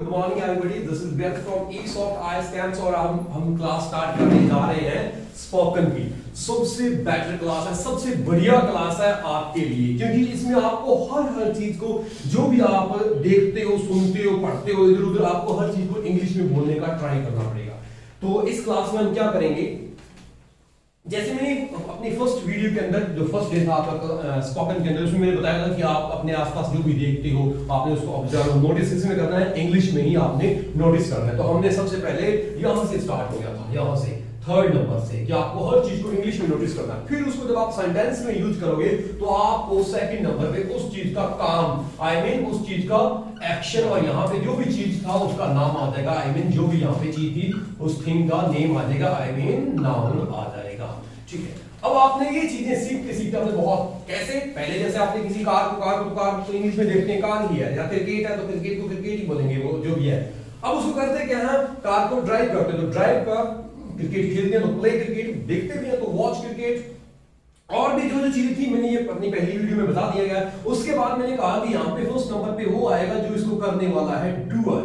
Good morning everybody, this is व्यक्त from ईसॉफ्ट IAS camps और हम क्लास स्टार्ट करने जा रहे हैं स्पोकन की। सबसे बेटर क्लास है, सबसे बढ़िया क्लास है आपके लिए, क्योंकि इसमें आपको हर चीज को, जो भी आप देखते हो, सुनते हो, पढ़ते हो, इधर उधर आपको हर चीज को इंग्लिश में बोलने का ट्राई करना पड़ेगा। तो इस क्लास में हम क्या करेंगे, जैसे मैंने अपनी फर्स्ट वीडियो के अंदर, जो फर्स्ट डे था आपका स्पोकन के अंदर, उसमें मैंने बताया था कि आप अपने आसपास जो भी देखते हो आपने उसको ऑब्जर्व, नोटिस इसमें करना है, इंग्लिश में ही आपने नोटिस करना है। तो हमने सबसे पहले यहां से स्टार्ट हो गया था, यहां से थर्ड नंबर से, कि आपको हर चीज को इंग्लिश में नोटिस करना है। फिर उसको जब आप सेंटेंस में यूज करोगे तो आपको सेकंड नंबर पे उस चीज का काम, आई मीन उस चीज का एक्शन, और यहाँ पे जो भी चीज था उसका नाम आ जाएगा, आई मीन जो भी यहाँ पे चीज थी उस थिंग का नेम आ जाएगा, आई मीन नाउन आ जाएगा। ठीक है, अब आपने ये चीजें सीखते सीखते आपने बहुत, कैसे पहले जैसे आपने किसी कार को इंग्लिश में देखते हैं कार ही है, या क्रिकेट है तो क्रिकेट को क्रिकेट ही बोलेंगे, वो जो भी है। अब उसको करते क्या है, कार को ड्राइव करते हैं तो ड्राइव का, क्रिकेट खेलते हैं तो प्ले क्रिकेट, देखते भी हैं तो वॉच क्रिकेट, और भी जो चीजें थी मैंने ये अपनी पहली वीडियो में बता दिया गया। उसके बाद मैंने कहा कि यहाँ पे फर्स्ट नंबर पे वो आएगा जो इसको करने वाला है, डूअर।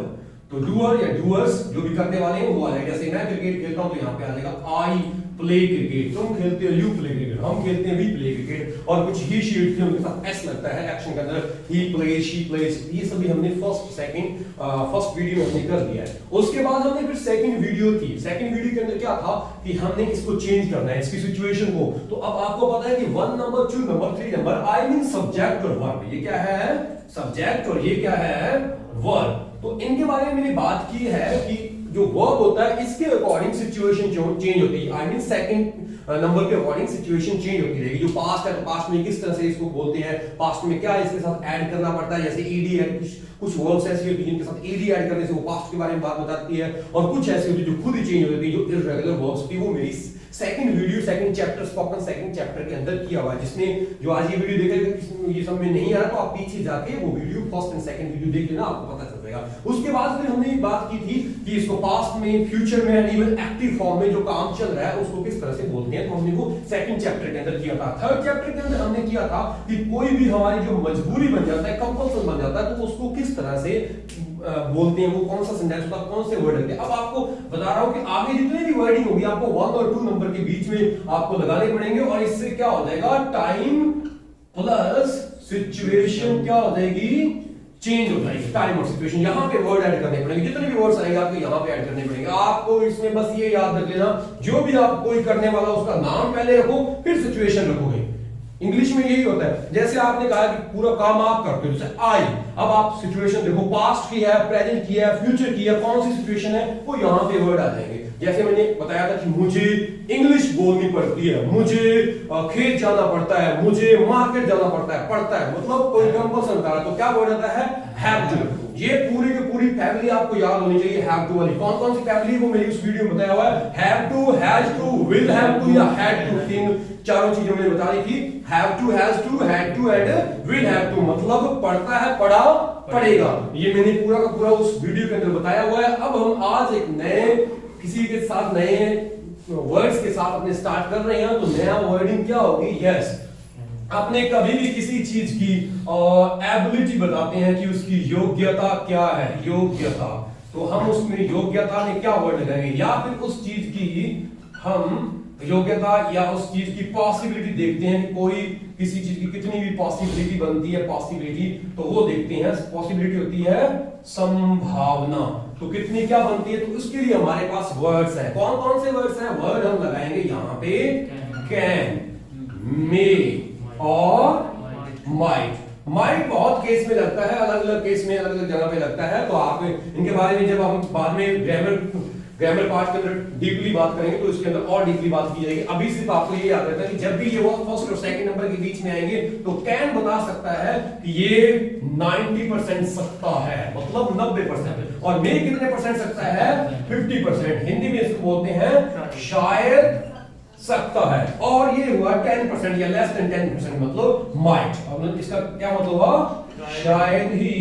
तो डूअर या डूअर्स जो भी करने वाले हैं वो आ जाएगा। जैसे मैं क्रिकेट खेलता हूं तो यहाँ पे आ जाएगा आई प्ले क्रिकेट, तुम खेलते हो यू प्ले क्रिकेट, हम खेलते हैं वी प्ले क्रिकेट, और कुछ ही शीट थी उनके साथ एस लगता है एक्शन के अंदर, ही प्लेज शी प्लेज, ये सभी हमने फर्स्ट वीडियो में हमने कर दिया है। उसके बाद हमने फिर सेकंड वीडियो थी, सेकंड वीडियो के अंदर क्या था कि हमने इसको चेंज करना है, इसकी सिचुएशन को। तो अब आपको पता है कि 1 number 2 number 3 number, I mean subject और वर्ब, ये क्या है सब्जेक्ट और ये क्या है वर्ब। तो इनके बारे में मैंने बात की है कि जो वर्ब होता है इसके अकॉर्डिंग सिचुएशन चेंज होती है, आई मीन सेकंड नंबर के अकॉर्डिंग सिचुएशन चेंज होती रहेगी। जो पास्ट है तो पास्ट में किस तरह से इसको बोलते हैं, पास्ट में क्या इसके साथ ऐड करना पड़ता है, जैसे ईडी ऐड, कुछ वर्ब्स ऐसी होती हैं जिनके साथ ईडी ऐड करने से वो पास्ट के बारे में बात बताती है, और कुछ ऐसी होती है जो खुद ही चेंज होती है, जो इररेगुलर वर्ब्स थी। वो मेरी second video, second chapter, spoken second chapter के अंदर किया हुआ है। जिसने जो आज ये वीडियो देखेगा, ये सब में नहीं आ रहा तो आप पीछे जाके वो video first and second video देख लेना, आपको पता चल जाएगा। उसके बाद फिर हमने बात की थी कि इसको पास्ट में, फ्यूचर में, इवन एक्टिव फॉर्म में जो काम चल रहा है उसको किस तरह से बोलते हैं, तो हमने वो सेकंड चैप्टर के अंदर किया था। थर्ड चैप्टर के अंदर हमने किया था कि कोई भी हमारी जो मजबूरी बन जाता है, कंपल्सन बन जाता है, तो उसको किस तरह से बोलते हैं, वो कौन सा सेंटेंस होता है, कौन से वर्ड होते हैं। अब आपको बता रहा हूं कि आगे जितने भी वर्डिंग होगी आपको 1 और 2 नंबर के बीच में आपको लगाने पड़ेंगे, और इससे क्या हो जाएगा, टाइम प्लस सिचुएशन क्या हो जाएगी, चेंज हो जाएगी। टाइम और सिचुएशन, यहाँ पे वर्ड ऐड करने पड़ेंगे, जितने भी वर्ड्स आएंगे आपको यहाँ पे ऐड करने पड़ेंगे। आपको इसमें बस ये याद रख लेना, जो भी आप कोई करने वाला उसका नाम पहले रखो, फिर सिचुएशन रखोगे। इंग्लिश में यही होता है, जैसे आपने कहा कि पूरा काम आप करते हो, जैसे आई, अब आप सिचुएशन देखो, पास्ट की है, प्रेजेंट की है, फ्यूचर की है, कौन सी सिचुएशन है, वो यहाँ पे वर्ड आ जाएंगे। जैसे मैंने बताया था कि मुझे इंग्लिश बोलनी पड़ती है, मुझे खेत जाना पड़ता है, मुझे मार्केट जाना पड़ता है, मतलब कोई कंपल्सन कर रहा है, तो क्या वर्ड आता है, हैव टू। ये पूरी की पूरी फैमिली आपको याद होनी चाहिए, हैव टू वाली। कौन कौन सी फैमिली, वो मेरी उस वीडियो में बताया हुआ है, have to, has to, will have to या हैड टू, तीन चारों चीजें मैंने बता दी थी। Have to, has to, had to and will have to, मतलब पढ़ता है, पढ़ा, पढ़ेगा। ये मैंने पूरा का पूरा उस वीडियो के अंदर बताया हुआ है। अब हम आज एक नए किसी के साथ नए वर्ड्स के साथ अपने स्टार्ट कर रहे हैं, तो नया वर्डिंग क्या होगी, यस। अपने कभी भी किसी चीज की एबिलिटी बताते हैं कि उसकी योग्यता क्या है, योग्यता, तो हम उसमें योग्यता में क्या वर्ड लगाएंगे, या फिर उस चीज की हम योग्यता या उस चीज की पॉसिबिलिटी देखते हैं कि कोई किसी चीज की कितनी भी पॉसिबिलिटी बनती है, पॉसिबिलिटी तो वो देखते हैं। पॉसिबिलिटी होती है संभावना, तो कितनी क्या बनती है, तो उसके लिए हमारे पास वर्ड्स है। कौन कौन से वर्ड्स हैं, वर्ड हम लगाएंगे यहाँ पे कैन, मे और माइट। माइट बहुत केस में लगता है, अलग अलग केस में अलग अलग जगह पे लगता है, तो आप इनके बारे में जब हम बाद में ग्रामर पार्ट के अंदर डीपली बात करेंगे तो इसके अंदर और डीपली बात की जाएगी। अभी सिर्फ आपको ये याद रहता है कि जब भी ये फर्स्ट और सेकंड नंबर के बीच में आएंगे तो कैन बता सकता है कि ये 90% सकता है, मतलब 90%, और मे कितने परसेंट सकता है, 50%। हिंदी में इसको बोलते हैं शायद सकता है, और ये हुआ 10% या लेस देन 10%, मतलब माइट। और इसका क्या मतलब हुआ, शायद ही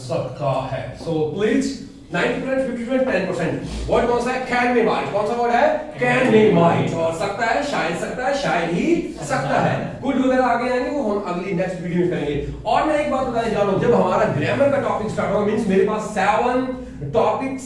सकता है। So please 90%, 50%, 10%। वर्ड कौन सा है, कैन में माइट। कौन सा वर्ड है, कैन में माइट, और सकता है, शायद सकता है, शायद ही सकता है। कुड वगैरह आगे आएंगे, वो हम अगली नेक्स्ट वीडियो में करेंगे। और मैं एक बात बताने जा रहा हूं, जब हमारा ग्रामर का टॉपिक स्टार्ट होगा, मींस मेरे पास 7 टॉपिक्स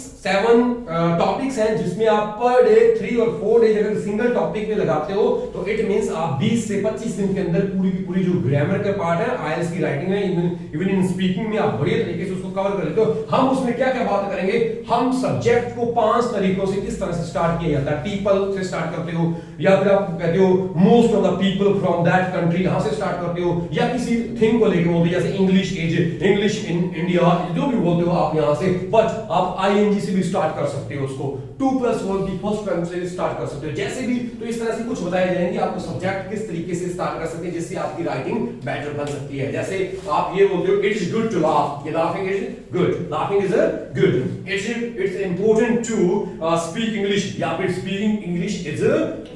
हैं, जिसमें आप पर डे 3 और 4 डेज अगर सिंगल टॉपिक पे लगाते हो तो इट मींस आप 20 से 25 दिन के अंदर पूरी की पूरी जो ग्रामर का पार्ट है आईएलटीएस की राइटिंग में, इवन इन स्पीकिंग में आप बढ़िया तरीके से उसको कवर कर लेते हो। हम उसमें क्या क्या बात करेंगे, हम सब्जेक्ट को 5 तरीकों से किस तरह से स्टार्ट किया जाता है। पीपल से स्टार्ट करते हो, या फिर आप कहते हो most of the people from that country, यहां से स्टार्ट करते हो, या किसी थिंग को लेके बोलते हो, जैसे English as, English in India, जो भी बोलते हो आप यहां से। बट आप आईएनजी से भी स्टार्ट कर सकते हो, उसको 2+1 की फर्स्ट टर्म से स्टार्ट कर सकते हो, जैसे भी। तो इस तरह से कुछ बताए जाएंगे आपको सब्जेक्ट किस तरीके से स्टार्ट कर सकते हैं, जिससे आपकी राइटिंग बेटर बन सकती है। जैसे आप ये बोलते हो it is good to laugh, ये laughing is good, laughing is good, it's important to speak English, या फिर स्पीकिंग इंग्लिश इज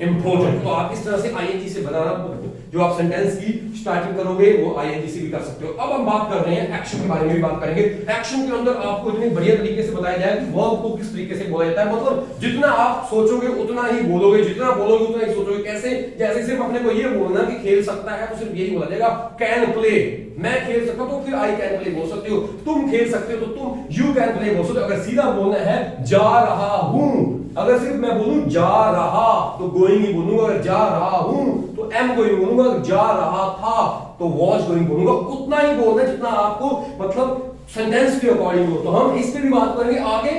इंपॉर्टेंट। तो आप इस तरह से आईएनजी से बनाना, जो आप सेंटेंस की स्टार्टिंग करोगे वो आईएनजी से भी कर सकते हो। अब हम बात कर रहे हैं एक्शन के बारे में भी बात करेंगे। एक्शन के अंदर आपको इतनी बढ़िया तरीके से बताया जाए कि वर्ब को किस तरीके से बोला जाता है, मतलब जितना आप सोचोगे उतना ही बोलोगे, जितना बोलोगे उतना ही सोचोगे। कैसे, जैसे सिर्फ अपने को ये बोलना कि खेल सकता है तो सिर्फ यही बोला जाएगा, कैन प्ले, मैं खेल सकता हूं तो फिर आई कैन प्ले बोल सकते हो, तुम खेल सकते हो तो तुम यू कैन प्ले बोल सकते हो। अगर सीधा बोलना है जा रहा हूं, अगर सिर्फ मैं बोलूं जा रहा तो गोइंग ही बोलूंगा, अगर जा रहा हूं तो एम गोइंग बोलूंगा, अगर जा रहा था तो वॉज गोइंग बोलूंगा। उतना ही बोलना है जितना आपको मतलब सेंटेंस के अकॉर्डिंग हो। तो हम इस पे भी बात करेंगे आगे।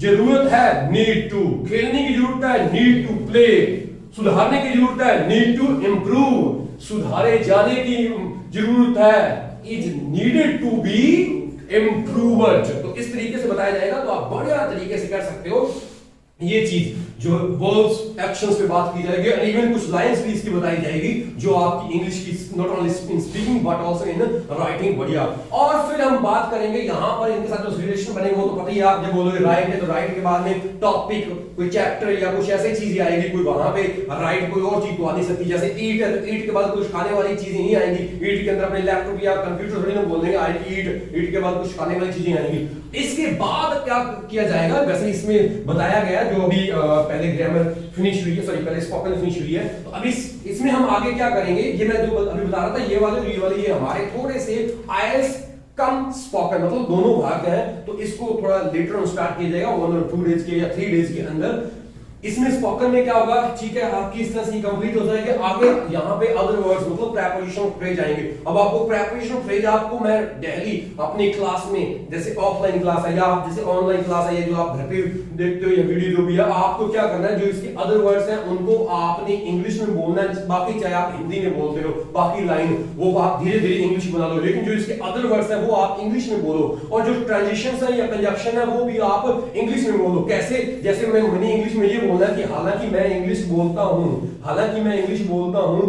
जरूरत है, नीड टू, खेलने की जरूरत है, नीड टू प्ले, सुधारने की जरूरत है, नीड टू इंप्रूव, सुधारे जाने की जरूरत है, is needed to be improved. तो इस तरीके से बताया जाएगा, तो आप बढ़िया तरीके से कर सकते हो ये चीज। जो वर्ब्स एक्शंस पे बात की जाएगी, और इवन कुछ लाइंस भी इसकी बताई जाएगी, जो आपकी इंग्लिश की not only in speaking but also in writing बढ़िया। और फिर हम बात करेंगे यहां पर इनके साथ जो रिलेशन बनेगा वो तो पता ही है, आप जब बोलोगे राइट है तो राइट के बाद में टॉपिक, कोई चैप्टर या कुछ ऐसी चीजें आएगी, कोई वहां पे राइट कोई और चीज तो आ नहीं सकती। जैसे ईट है तो ईट के बाद कुछ खाने वाली चीजें नहीं आएंगी, ईट के अंदर अपने लैपटॉप या कंप्यूटर थोड़ी ना बोल देंगे आई ईट, ईट के बाद कुछ खाने वाली चीजें आएंगी। इसके बाद क्या किया जाएगा, वैसे इसमें बताया गया जो अभी पहले ग्रामर फिनिश हुई है, सॉरी पहले स्पोकन फिनिश हुई है, तो अभी इसमें हम आगे क्या करेंगे, ये मैं जो अभी बता रहा था, ये वाले ये हमारे थोड़े से आईएलटीएस कम स्पोकन, मतलब दोनों भाग हैं, तो इसको थोड़ा लेटर ऑन स्टार्ट किया जाएगा 1 और 2 डेज के या 3 डेज के अंदर। इसमें स्पोकन में क्या होगा, ठीक है, आपकी इस तरह से कंप्लीट हो जाएगी। आगे यहाँ पे अदर वर्ड्स मतलब प्रेपोजिशन फ्रेज आएंगे। अब आपको प्रेपोजिशन फ्रेज आपको मैं डेली अपनी क्लास में, जैसे ऑफलाइन क्लास है या आप जैसे ऑनलाइन क्लास है, या जो आप घर पे देखते हो या वीडियो जो भी है, आपको क्या करना है, जो इसके अदर वर्ड्स हैं उनको आपने इंग्लिश में बोलना है। बाकी चाहे आप हिंदी में बोलते हो, बाकी लाइन वो आप धीरे धीरे इंग्लिश बना लो, लेकिन जो इसके अदर वर्ड्स है वो आप इंग्लिश में बोलो। और जो ट्रांजिशंस है या कंजक्शन है वो भी आप इंग्लिश में बोलो। कैसे, जैसे मैंने इंग्लिश में ये बोलना कि हालांकि मैं इंग्लिश बोलता हूं, हालांकि मैं इंग्लिश बोलता हूं,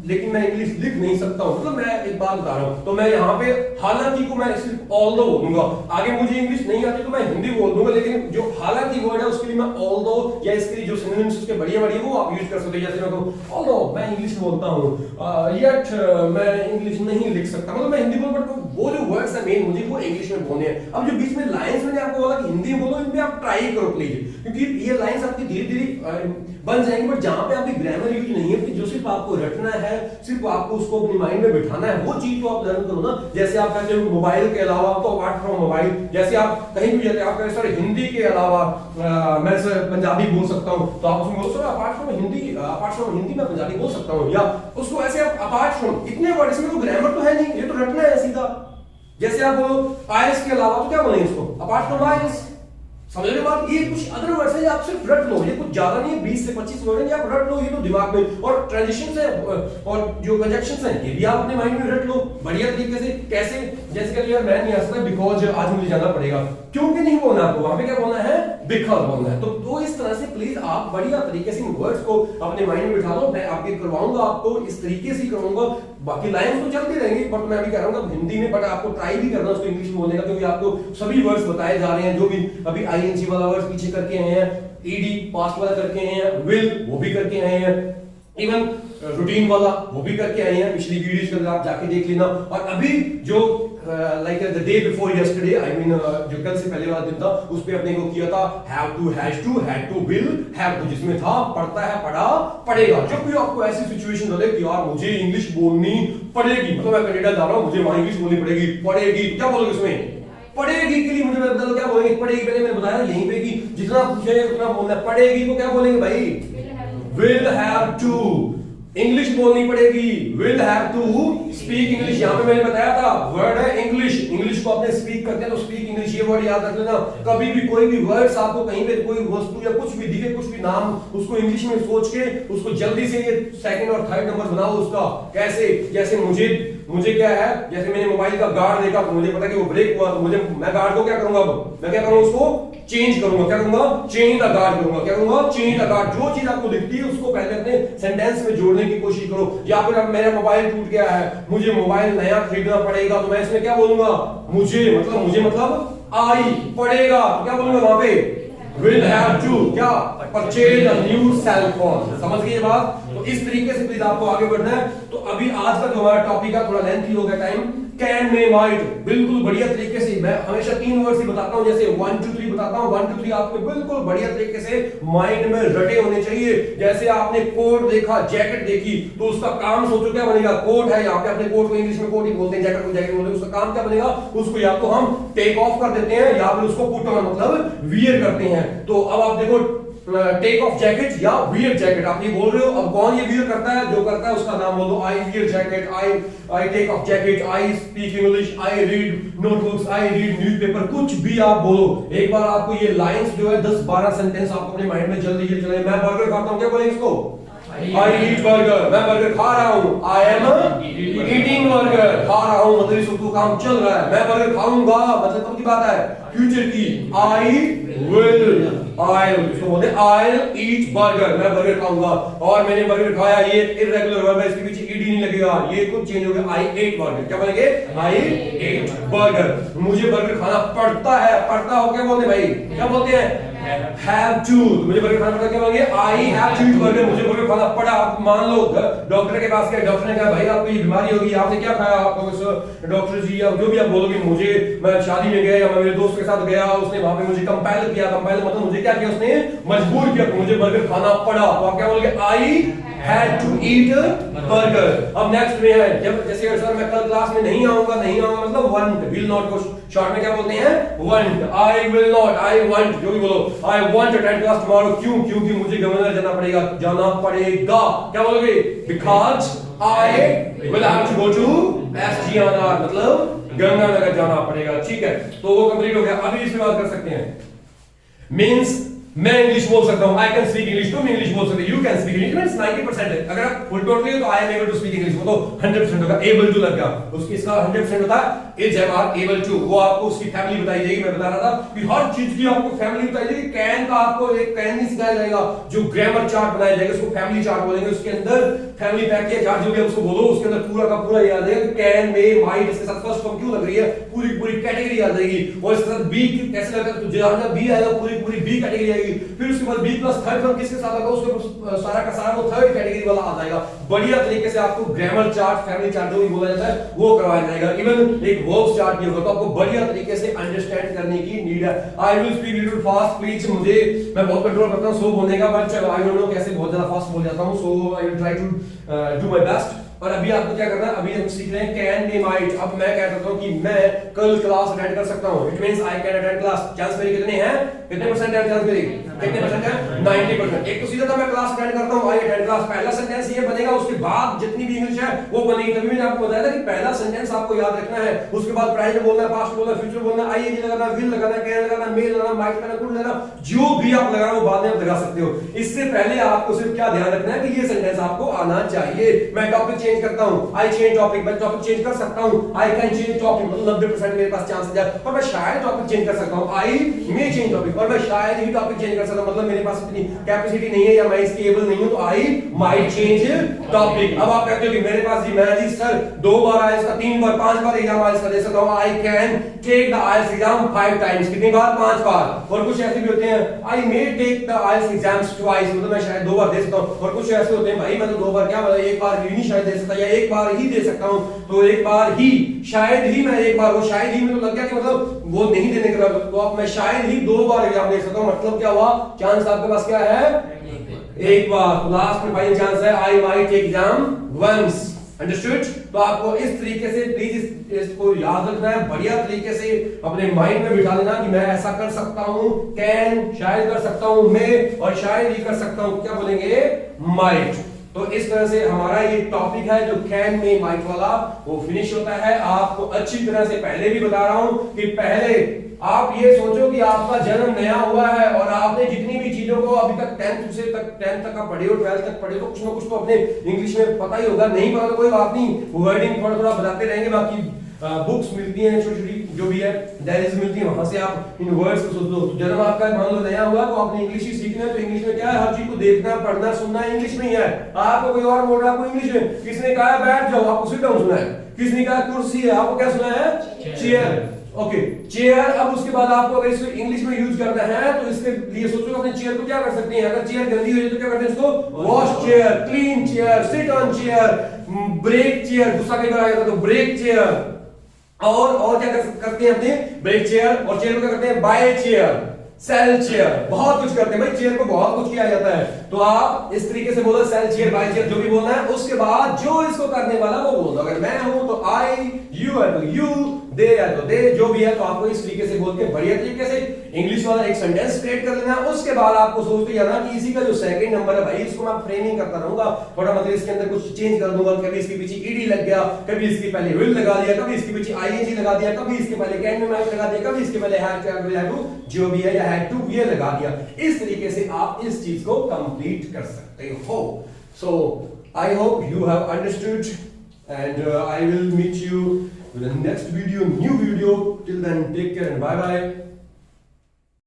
लेकिन मैं इंग्लिश लिख नहीं सकता हूं। मतलब मैं एक बात बता रहा हूं, तो मैं यहाँ पे हालांकि को मैं सिर्फ ऑल्दो बोलूंगा। आगे मुझे इंग्लिश नहीं आती तो मैं हिंदी बोल दूंगा, लेकिन जो हालांकि वर्ड है उसके लिए मैं ऑल्दो या इसके लिए जो सिनोनिम्स उसके बढ़िया बढ़िया वो आप यूज कर सकते हो। जैसे मैं कहूं ऑल्दो मैं इंग्लिश बोलता हूं, येट मैं इंग्लिश नहीं लिख सकता, मतलब मैं हिंदी बोल, बट वो जो वर्ड्स है मेन मुझे वो इंग्लिश में बोलने हैं। अब जो बीच में लाइंस मैंने आपको बोला कि हिंदी बोलो, इनमें आप ट्राई करो प्लीज, क्योंकि ये लाइंस आपकी धीरे धीरे बन जाएंगे। बट जहां पे आपकी ग्रामर यूज नहीं है, जो सिर्फ आपको रटना है, सिर्फ आपको उसको अपनी माइंड में बिठाना है, वो चीज तो आप लर्न करो ना। जैसे आप कहते हो मोबाइल के अलावा, तो अपार्ट फ्रॉम मोबाइल, जैसे आप कहीं भी जाते हैं आप कहते सर हिंदी के अलावा मैं सर पंजाबी बोल सकता हूं, तो आप उसमें बोलो सर अपार्ट फ्रॉम हिंदी मैं पंजाबी बोल सकता हूं, या उसको ऐसे आप अपार्ट फ्रॉम, इतने वर्ड, इसमें तो ग्रामर तो है नहीं, ये तो रटना है सीधा। जैसे आप बोलो आईएलटीएस के अलावा, तो क्या बोलेंगे इसको, अपार्ट फ्रॉम आईएलटीएस। समझ रहे बात, ये कुछ अदर वर्ड्स है, आप सिर्फ रट लो, ये कुछ ज्यादा नहीं है, 20 से 25 वर्ड है, आप रट लो, ये तो दिमाग में। और ट्रांजिशंस है और जो कंजक्शंस हैं ये भी आप अपने माइंड में रट लो बढ़िया तरीके से। कैसे, जैसे कि यार मैं नहीं आ सकता बिकॉज आज मुझे जाना पड़ेगा, क्योंकि नहीं बोलना आपको, वहां पे क्या बोलना है, बिकॉज बोलना है। तो इस तरह से प्लीज आप बढ़िया तरीके से इन वर्ड्स को अपने माइंड में बिठा लो। मैं आपके करवाऊंगा, आपको इस तरीके से करूंगा, बाकी लाइंस तो चलती रहेंगी, बट मैं अभी कह रहा हूँ हिंदी में, बट आपको ट्राई भी करना उसको इंग्लिश में बोलने का, क्योंकि आपको सभी वर्ड्स बताए जा रहे हैं, जो भी अभी आईएनजी वाला वर्ड्स पीछे करके आए हैं, ईडी पास्ट वाला करके आए हैं, विल वो भी करके आए हैं, इवन रूटीन वाला वो भी करके आए हैं, पिछली वीडियोस के अंदर आप जाके देख लेना। और अभी जो like the day before yesterday, I mean जो कल से पहले वाला दिन था, उस पे अपने को किया था have to, has to, had to, will, have to, जिसमें था पढ़ता है, पढ़ा, पढ़ेगा। जब भी आपको ऐसी सिचुएशन चले कि यार मुझे इंग्लिश बोलनी पड़ेगी, मतलब मैं कनाडा जा रहा हूं, मुझे वहां इंग्लिश बोलनी पड़ेगी, पड़ेगी, क्या बोलोगे इसमें? पड़ेगी के लिए मुझे बता दो क्या बोलेंगे? पड़ेगी, पहले मैंने बताया यहीं पे कि जितना पूछे उतना बोलना है। पड़ेगी को क्या बोलेंगे भाई? विल हैव टू, इंग्लिश बोलनी पड़ेगी, will have to speak English. यहाँ पे मैंने बताया था वर्ड है इंग्लिश, इंग्लिश को अपने स्पीक करते हैं तो स्पीक इंग्लिश, ये वर्ड याद रख लेना। कभी भी कोई भी वर्ड्स आपको कहीं पे कोई वस्तु या कुछ भी दिखे, कुछ भी नाम, उसको इंग्लिश में सोच के उसको जल्दी से ये सेकंड और थर्ड नंबर बनाओ उसका। कैसे? जैसे मुझे क्या है, जैसे मैंने मोबाइल का गार्ड देखा तो मुझे पता कि वो ब्रेक हुआ, तो मैं गार्ड को क्या करूंगा, मैं क्या करूंगा, उसको चेंज करूंगा। क्या करूंगा? चेंज द गार्ड करूंगा। क्या करूंगा? Change the guard. जो चीज आपको दिखती है उसको पहले अपने सेंटेंस में जोड़ने की कोशिश करो। या फिर अब मेरा मोबाइल टूट गया है, मुझे मोबाइल नया खरीदना पड़ेगा, तो मैं इसमें क्या बोलूंगा? मुझे मतलब आई, पड़ेगा, तो क्या बोलूंगा वहां पे? will have to, क्या? purchase a new cell phone। समझ गए ये बात? तो इस तरीके से प्लीज आपको आगे बढ़ना है। तो अभी आज का जो हमारा टॉपिक है थोड़ा लेंथी हो गया टाइम, कैन, मे, माइट, बिल्कुल बढ़िया तरीके से मैं हमेशा 3 वर्ड्स ही बताता हूं, जैसे 1 2 3 बताता हूं। 1 2 3 आपको बिल्कुल बढ़िया तरीके से माइंड में रटे होने चाहिए। जैसे आपने कोट देखा, जैकेट देखी, तो उसका काम सोचो क्या बनेगा? कोट है, यहाँ पे अपने कोट को इंग्लिश में कोट ही बोलते हैं, जैकेट को जैकेट बोलते हैं। उसका काम क्या बनेगा? उसको या तो हम टेक ऑफ कर देते हैं या फिर उसको पुट ऑन मतलब वियर करते हैं। तो अब आप देखो, टेक ऑफ जैकेट या वियर जैकेट, आप ये बोल रहे हो। अब कौन ये वियर करता है? जो करता है उसका नाम बोल दो। I wear jacket, I take off jacket, I speak English, I read notebooks, I read newspaper, कुछ भी आप बोलो। एक बार आपको ये लाइंस जो है 10-12 सेंटेंस आपको अपने माइंड में जल्दी जल्दी चले। मैं बर्गर खाता हूं, क्या बोलेंगे इसको? आई ईट बर्गर, मैं बर्गर खा रहा हूं। आई एम ईटिंग बर्गर, खा रहा हूं मतलब इसको काम चल रहा है। मैं बर्गर खाऊंगा मतलब कब की बात है? फ्यूचर की। आई विल, इसको बोलते हैं आई ईट बर्गर, मैं बर्गर खाऊंगा। और मैंने बर्गर खाया, ये इररेगुलर वर्ब है, इसके पीछे ईडी नहीं लगेगा, ये कुछ चेंज हो गया। आई एट बर्गर, क्या बोलेंगे? आई एट बर्गर। मुझे बर्गर खाना पड़ता है, पड़ता हो क्या बोलते हैं भाई? क्या बोलते हैं? Have to. मुझे बर्गर खाना पड़ता, क्या बोलेंगे? I have to eat burger, मुझे बर्गर खाना पड़ा। आप मान लो डॉक्टर के पास गए, डॉक्टर ने कहा भाई आपको ये बीमारी होगी, आपने क्या खाया? आपको डॉक्टर जी या जो भी आप बोलोगे, मुझे, मैं शादी में गया या मैं मेरे दोस्त के साथ गया, उसने वहां पे मुझे कंपेल किया। कंपेल मतलब मुझे क्या किया? उसने मजबूर किया, तो मुझे बर्गर खाना पड़ा। तो आप क्या बोलोगे? आई had to eat a burger। अब नेक्स्ट में है, जब जैसे सर मैं कल क्लास में नहीं आऊंगा मतलब want, will not को शॉर्ट में क्या बोलते हैं? want। I will not, I want, जो भी बोलो, I want to attend class tomorrow। क्यों? क्योंकि मुझे गवर्नर जाना पड़ेगा, क्या बोलोगे? Because I will have to go to SGNR, मतलब गंगानगर जाना पड़ेगा। ठीक है, तो वो कंप्लीट हो गया। अभी इसमें बात कर सकते हैं मींस मैं इंग्लिश बोल सकता हूं, आई कैन स्पीक इंग्लिश, तुम इंग्लिश बोल सकते हो, you can speak English, means 90% है। अगर आप फुल टोटली हो तो I am able to speak English, वो तो 100% होगा। एबल टू लग गया, उसकी इसका 100% होता है is am are able to. वो आपको उसकी फैमिली बताई जाएगी। मैं बता रहा था कि हर चीज की आपको फैमिली बताई जाएगी। कैन का आपको एक कैन नहीं सिखाया जाएगा, जो ग्रामर चार्ट बनाया जाएगा उसको फैमिली चार्ट बोलेंगे। उसके अंदर फैमिली पैक के चार्ट जो भी उसको बोलो, उसके अंदर पूरा का पूरा याद आएगा कि कैन, मे, माइट, इसके साथ फर्स्ट फॉर्म क्यों लग रही है, पूरी पूरी कैटेगरी याद रहेगी। और इसके साथ बी कैसे लगता है, तो जहां बी आएगा पूरी पूरी बी कैटेगरी आएगी। फिर उसके बाद बी प्लस थर्ड फॉर्म किसके साथ होगा, उसके सारा का सारा वो थर्ड कैटेगरी वाला आ जाएगा। बढ़िया तरीके से आपको ग्रामर चार्ट, फैमिली चार्ट जो भी बोला जाता है वो करवाया जाएगा। इवन एक वर्ब चार्ट भी होगा, तो आपको बढ़िया तरीके से अंडरस्टैंड करने की नीड है। I will speak little fast please, मुझे मैं बहुत कंट्रोल करता हूं सो बोलने का, बट आई डोंट नो कैसे बहुत ज्यादा फास्ट बोल जाता हूं, so I will try to do my best. और अभी आपको क्या करना है, अभी हम सीख रहे हैं कैन, मे, माइट। अब मैं कह सकता हूं कि मैं कल क्लास अटेंड कर सकता हूं, it means I can attend class. Chance मेरे कितने हैं? कितने परसेंट है चांस मेरी? कितने परसेंट है? 90%। एक तो सीधा था मैं क्लास अटेंड करता हूं, आई अटेंड क्लास, पहला सेंटेंस ये बनेगा, उसके बाद जितनी भी इंग्लिश है वो बनेगी। तभी मैंने आपको बताया था कि पहला सेंटेंस आपको याद रखना है, उसके बाद प्रेजेंट बोलना है, पास्ट बोलना है, फ्यूचर बोलना है, आई एन लगाना, विल लगाना, कैन लगाना, मे लगाना, माइट लगाना, कुड लगाना, जो भी आप लगा रहे हो बाद में आप लगा सकते हो। इससे पहले आपको सिर्फ क्या ध्यान रखना है कि ये सेंटेंस आपको आना चाहिए। मैं टॉपिक चेंज करता हूं, आई चेंज टॉपिक, मैं टॉपिक चेंज कर सकता हूं, आई कैन चेंज टॉपिक, मतलब 90% मेरे पास चांस है। और मैं शायद टॉपिक चेंज कर सकता हूं, आई मे चेंज टॉपिक, और मैं शायद ही टॉपिक चेंज कर सकता, मतलब मेरे पास इतनी कैपेसिटी नहीं है या मैं इसकी एबल नहीं हूं, तो आई माइट चेंज टॉपिक। अब आप कहते हो कि मेरे पास जी मैं जी सर 2 बार आइल्स का 3 बार 5 बार एग्जाम आइल्स का दे सकता हूं, I can take the IELTS exam 5 times, कितनी बार? 5 बार। और कुछ ऐसे भी होते हैं I may take the IELTS exams twice, मतलब मैं शायद 2 बार दे सकता हूं। और कुछ ऐसे होते हैं भाई मैं तो 2 बार क्या, मतलब 1 बार भी नहीं शायद दे सकता, या 1 बार ही दे सकता हूं, तो 1 बार ही, शायद ही मैं 1 बार, वो शायद ही में तो लग गया कि मतलब वो नहीं देने के बाद, तो अब मैं शायद ही 2 बार एग्जाम दे सकता हूं, मतलब क्या हुआ? चांस आपके पास क्या है? 1 बार। लास्ट में फाइनल चांस है I might take exam once. Understood? तो आपको इस तरीके से प्लीज इसको याद रखना है, बढ़िया तरीके से अपने माइंड में बिठा लेना कि मैं ऐसा कर सकता हूं, कैन शायद कर सकता हूं, मैं और शायद ही कर सकता हूं, क्या बोलेंगे? माइट। तो इस तरह से हमारा ये टॉपिक है जो कैन में माइट वाला वो फिनिश होता है। आपको अच्छी तरह से पहले भी बता रहा हूं कि पहले आप ये सोचो कि आपका जन्म नया हुआ है और आपने जितनी भी चीजों को अभी तक 10th तक का पढ़े हो, 12th तक पढ़े हो, कुछ ना कुछ तो अपने इंग्लिश में पता ही होगा, नहीं पता तो कोई बात नहीं, वर्डिंग थोड़ा थोड़ा बताते रहेंगे। बाकी बुक्स मिलती हैं छोटी छोटी जो भी है, डायरीज मिलती है, वहां से आप इन वर्ड्स को सोच लो। तो जन्म आपका मान लो नया हुआ तो आपने इंग्लिश ही सीखना है, तो इंग्लिश में क्या है? हर चीज को देखना पढ़ना सुनना इंग्लिश में ही है। आपको कोई और बोल रहा है आपको इंग्लिश में, किसने कहा बैठ जाओ आपको सिट डाउन सुना है, किसने कहा कुर्सी है आपको क्या सुना है? चेयर। Okay chair. अब उसके बाद आपको अगर इसको इंग्लिश में यूज करना है तो इसके लिए सोचो अपने चेयर को क्या कर सकते हैं। अगर चेयर गंदी हो जाए तो क्या करते हैं इसको? Wash chair, clean chair, sit on chair, break chair, गुस्सा कई बार आ जाता है तो ब्रेक चेयर। और क्या करते हैं अपने? Break chair. और चेयर को क्या करते हैं? बाय चेयर, सेल चेयर, बहुत कुछ करते हैं भाई, चेयर को बहुत कुछ किया जाता है। तो आप इस तरीके से बोलो सेल चेयर बाय चेयर, जो भी बोलना है। उसके बाद जो इसको करने वाला वो बोल दो। अगर मैं हूं तो आई, यू है तो यू, दे है तो दे, जो भी है तो आपको इस तरीके से बोल के बढ़िया तरीके से इंग्लिश वाला एक सेंटेंस क्रिएट कर लेना है। उसके बाद आपको सोचते जाना कि इसी का जो सेकंड नंबर है भाई इसको मैं फ्रेमिंग करता रहूंगा, थोड़ा मतलब इसके अंदर कुछ चेंज कर दूंगा, कभी इसके पीछे ईडी लग गया, कभी इसके पहले विल लगा दिया, कभी इसके पीछे आईएनजी लगा दिया, कभी इसके पहले कैन में लगा दिया, कभी इसके पहले हैड टू जो भी है या हैड टू ये लगा दिया। इस तरीके से आप इस चीज को कंप्लीट कर सकते हो। So I hope you have understood and I will meet you with the next video, new video. Till then, take care and bye bye.